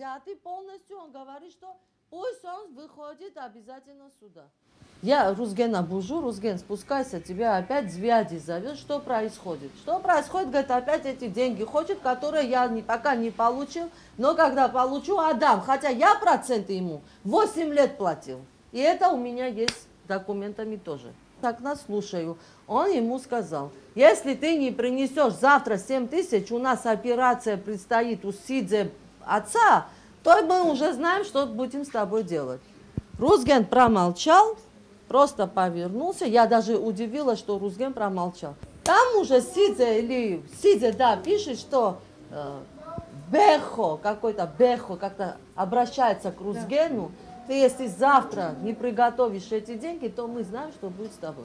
взяты полностью, он говорит, что пусть он выходит обязательно сюда. Я Рузгена бужу, Рузген, спускайся, тебя опять Звяди зовет, что происходит? Что происходит, говорит, опять эти деньги хочет, которые я пока не получил, но когда получу, отдам. Хотя я проценты ему 8 лет платил. И это у меня есть документами тоже. Так нас слушаю. Он ему сказал, если ты не принесешь завтра 7 тысяч, у нас операция предстоит у Сидзе отца, то мы уже знаем, что будем с тобой делать. Рузген промолчал. Просто повернулся. Я даже удивилась, что Рузген промолчал. Там уже Сидзе, да, пишет, что Бехо, какой-то Бехо, как-то обращается к Рузгену. Ты если завтра не приготовишь эти деньги, то мы знаем, что будет с тобой.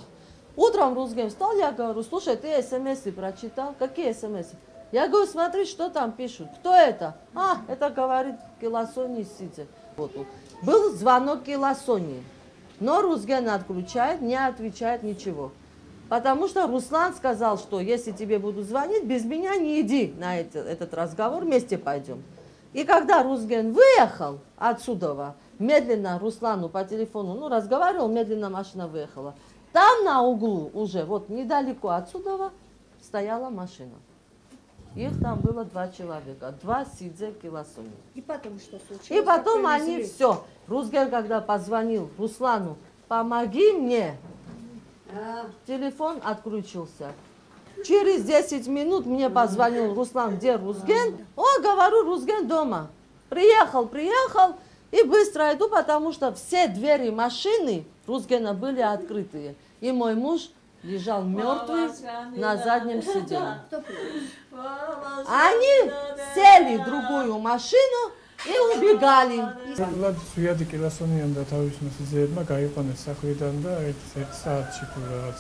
Утром Рузген встал, я говорю, слушай, ты смс прочитал? Какие смс? Я говорю, смотри, что там пишут. Кто это? Это говорит Киласони Сидзе. Вот. Был звонок Киласони. Но Рузген отключает, не отвечает ничего. Потому что Руслан сказал, что если тебе будут звонить, без меня не иди на этот разговор, вместе пойдем. И когда Рузген выехал отсюда, медленно Руслану по телефону, разговаривал, медленно машина выехала. Там на углу уже, вот недалеко отсюда, стояла машина. Их там было 2 человека, 2 Сидзе Киласони. И потом что случилось? И потом они все. Рузген, когда позвонил Руслану, помоги мне, телефон отключился. Через 10 минут мне позвонил Руслан, где Рузген? Говорю, Рузген дома. Приехал, и быстро иду, потому что все двери машины Рузгена были открытые. И мой муж лежал мертвый на заднем сиденье. Они сели в другую машину и убегали. Звяди Киласონიამ და თავის მოსიძეებმა გაიყვანეს სახლიდან და 1 საათში თუ რაღაც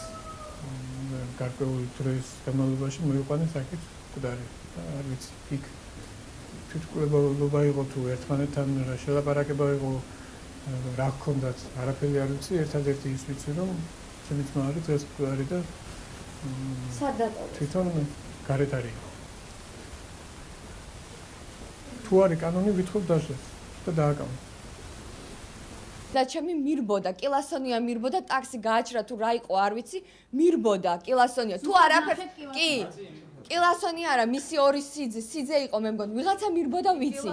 გარკვეული დროის განმავლობაში მოიყვანეს აქეთ მკვდარი. არ ვიცი, იქ თვითმკვლელობა იყო თუ ერთმანეთთან რა შელაპარაკება იყო, რა ჰქონდათ, არაფერი არ ვიცი, ერთადერთი ის ვიცი, რომ ჩემი ძმა არის დღეს მკვდარი და თვითონ გარეთ არის. თუ არის კანონი ვითხოვ დაჟეს და დააკავე. და ჩემი მირბოდა, კილასონია მირბოდა, ტაქსი გააჭრა თუ რა იყო, არ ვიცი, მირბოდა, კილასონია. თუ არაფერ, კი. კილასონი არა, მისი ორი სიძე იყო, მე მგონი, ვიღაცა მირბოდა ვიცი.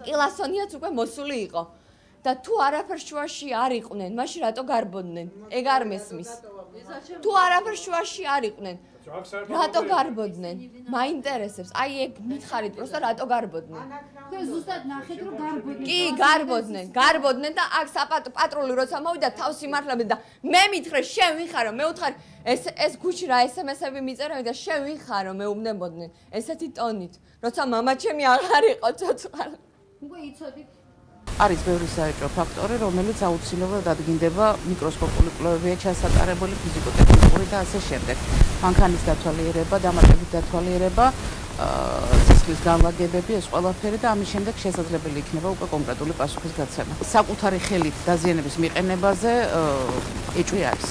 კილასონიაც უკვე მოსული იყო. და თუ არაფერ შუაში არ იყვნენ, მაშინ რატო გარბოდნენ? ეგ არ მესმის. თუ არაფერ შუაში არ იყვნენ, რატო გარბოდნენ? მაინტერესებს. აი ეგ მითხარით, პროსტა რატო გარბოდნენ? ზუსტად ნახეთ რომ გარბოდნენ. გარბოდნენ და აქ პატრული როცა მოვიდა თავს იმართლებდნენ და მე მითხრე შენ ვიხარო, მე ვთხარ ეს გუჩი რა SMS-ები მიწერავი და შენ ვიხარო, მე უმნებოდნენ. ესეთი ტონით, როცა მამა ჩემი აღარ იყო ცოცხალი. უკვე იცოდით არის ბევრი საეჭვო ფაქტორი, რომელიც აუცილებლად ადგინდება მიკროსკოპული კვლევებია ჩასატარებული, ფიზიკო-ტექნიკური და ასე შემდეგ. მანქანის დათვალიერება, დამატებით დათვალიერება, სისხლის განლაგებები, ეს ყველაფერი და ამის შემდეგ შესაძლებელი იქნება უკვე კონკრეტული პასუხის გაცემა. საკუთარი ხელით დაზიანების მიყენებაზე ეჭვი არის.